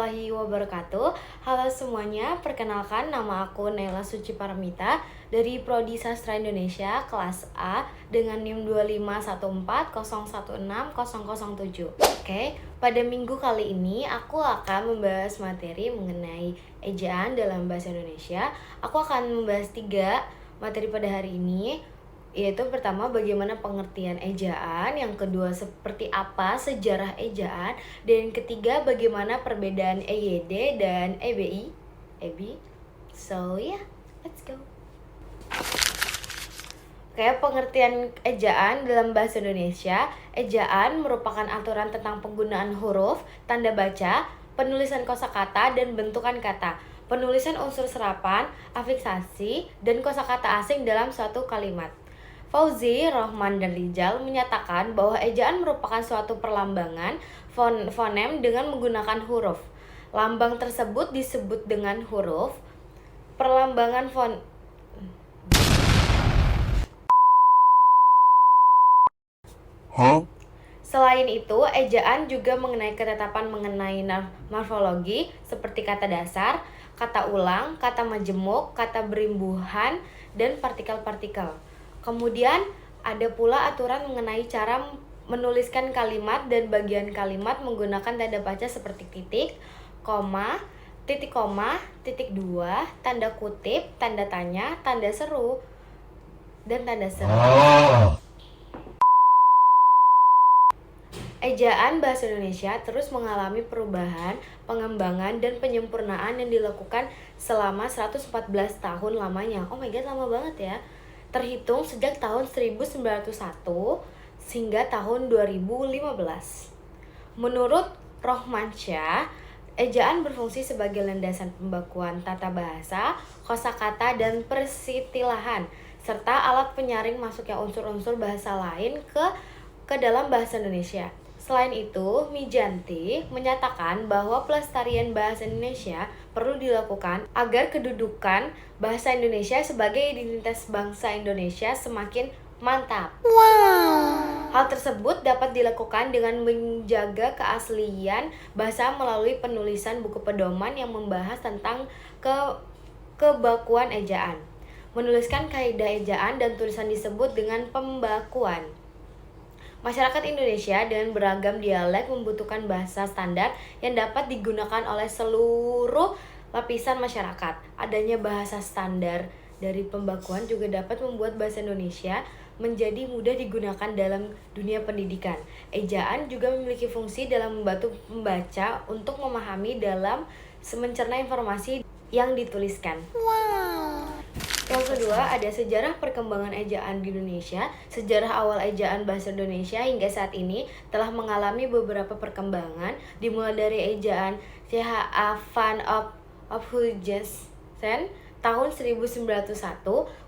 warahmatullahi wabarakatuh. Halo semuanya, perkenalkan nama aku Naila Suci Paramita dari Prodi Sastra Indonesia kelas A dengan NIM 25140160007. Oke, pada minggu kali ini aku akan membahas materi mengenai ejaan dalam bahasa Indonesia. Aku akan membahas 3 materi pada hari ini, yaitu pertama bagaimana pengertian ejaan, yang kedua seperti apa sejarah ejaan, dan yang ketiga bagaimana perbedaan EYD dan EBI. So yeah, let's go. Oke, pengertian ejaan dalam bahasa Indonesia. Ejaan merupakan aturan tentang penggunaan huruf, tanda baca, penulisan kosakata dan bentukan kata, penulisan unsur serapan, afiksasi, dan kosakata asing dalam suatu kalimat. Fauzi, Rohman, dan Rijal menyatakan bahwa ejaan merupakan suatu perlambangan fonem dengan menggunakan huruf. Lambang tersebut disebut dengan huruf. Perlambangan Selain itu, ejaan juga mengenai ketetapan mengenai morfologi seperti kata dasar, kata ulang, kata majemuk, kata berimbuhan, dan partikel-partikel. Kemudian ada pula aturan mengenai cara menuliskan kalimat dan bagian kalimat menggunakan tanda baca seperti titik, koma, titik 2, tanda kutip, tanda tanya, tanda seru, dan tanda seru. Ejaan bahasa Indonesia terus mengalami perubahan, pengembangan, dan penyempurnaan yang dilakukan selama 114 tahun lamanya. Oh my god, lama banget ya. Terhitung sejak tahun 1901 hingga tahun 2015. Menurut Rohmansyah, ejaan berfungsi sebagai landasan pembakuan tata bahasa, kosakata, dan persitilahan, serta alat penyaring masuknya unsur-unsur bahasa lain ke dalam bahasa Indonesia. Selain itu, Mijanti menyatakan bahwa pelestarian bahasa Indonesia perlu dilakukan agar kedudukan bahasa Indonesia sebagai identitas bangsa Indonesia semakin mantap. Hal tersebut dapat dilakukan dengan menjaga keaslian bahasa melalui penulisan buku pedoman yang membahas tentang kebakuan ejaan. Menuliskan kaidah ejaan dan tulisan disebut dengan pembakuan. Masyarakat Indonesia dengan beragam dialek membutuhkan bahasa standar yang dapat digunakan oleh seluruh lapisan masyarakat. Adanya bahasa standar dari pembakuan juga dapat membuat bahasa Indonesia menjadi mudah digunakan dalam dunia pendidikan. Ejaan juga memiliki fungsi dalam membantu pembaca untuk memahami dalam mencerna informasi yang dituliskan. Yang kedua, ada sejarah perkembangan ejaan di Indonesia. Sejarah awal ejaan bahasa Indonesia hingga saat ini telah mengalami beberapa perkembangan, dimulai dari ejaan C.H.A. van Ophuijsen tahun 1901,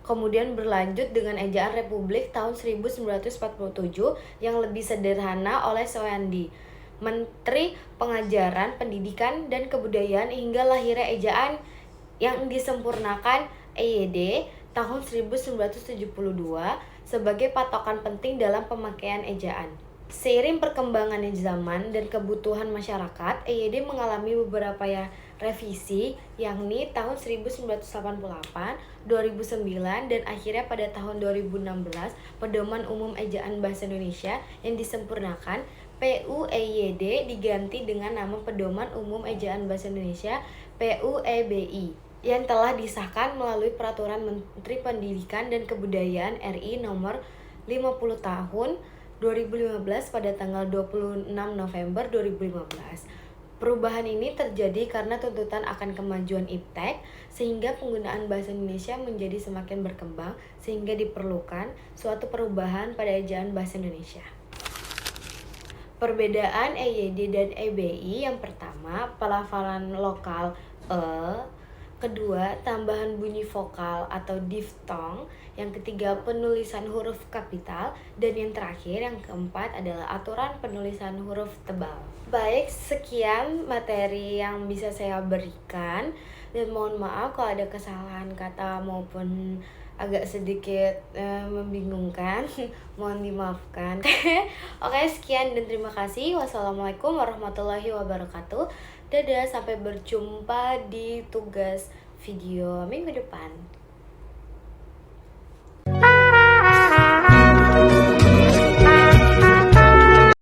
kemudian berlanjut dengan ejaan Republik tahun 1947 yang lebih sederhana oleh Soeandi, Menteri Pengajaran, Pendidikan, dan Kebudayaan, hingga lahirnya ejaan yang disempurnakan EYD tahun 1972 sebagai patokan penting dalam pemakaian ejaan. Seiring perkembangan zaman dan kebutuhan masyarakat, EYD mengalami beberapa revisi, yakni tahun 1988, 2009, dan akhirnya pada tahun 2016, Pedoman Umum Ejaan Bahasa Indonesia yang disempurnakan PUEYD diganti dengan nama Pedoman Umum Ejaan Bahasa Indonesia PUEBI yang telah disahkan melalui Peraturan Menteri Pendidikan dan Kebudayaan RI nomor 50 tahun 2015 pada tanggal 26 November 2015. Perubahan ini terjadi karena tuntutan akan kemajuan iptek, sehingga penggunaan bahasa Indonesia menjadi semakin berkembang, sehingga diperlukan suatu perubahan pada ejaan bahasa Indonesia. Perbedaan EYD dan EBI: yang pertama, pelafalan lokal kedua, tambahan bunyi vokal atau diftong, yang ketiga, penulisan huruf kapital, dan yang terakhir, yang keempat, adalah aturan penulisan huruf tebal. Baik, sekian materi yang bisa saya berikan. Dan mohon maaf kalau ada kesalahan kata maupun agak sedikit membingungkan. Mohon dimaafkan. Oke, sekian dan terima kasih. Wassalamualaikum warahmatullahi wabarakatuh. Dadah, sampai berjumpa di tugas video minggu depan.